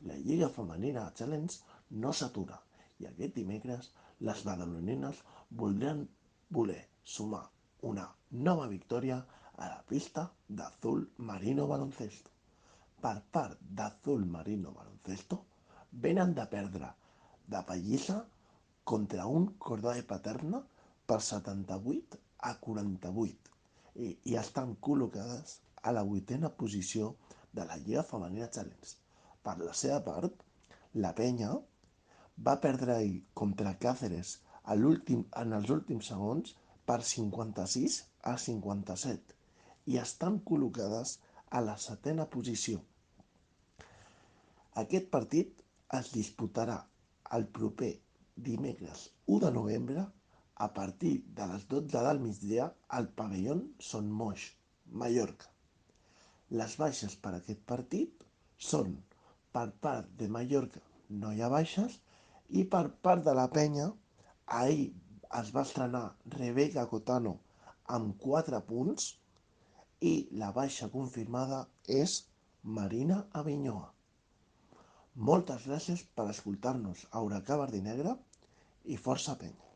La Lliga Femenina Challenge no s'atura i aquest dimecres les badalonines voler sumar una nova victòria a la pista d'Azul Marino Baloncesto. Per part d'Azul Marino Baloncesto, venen de perdre de pallissa contra un Cordó de Paterna per 78-48 i estan col·locades a la 8a posició de la Lliga Femenina Challenge. Per la seva part, la Penya va perdre ahir contra Cáceres en els últims segons per 56-57 i estan col·locades a la 7a posició. Aquest partit es disputarà el proper dimecres 1 de novembre a partir de les 12 del migdia al pavelló Son Moix, Mallorca. Les baixes per a aquest partit són per part de Mallorca no hi ha baixes i per part de la Penya ahir es va estrenar Rebeca Cotano amb 4 punts i la baixa confirmada és Marina Avinyoa. Moltes gràcies per escoltar-nos a Huracà Verd i Negre i força Penya.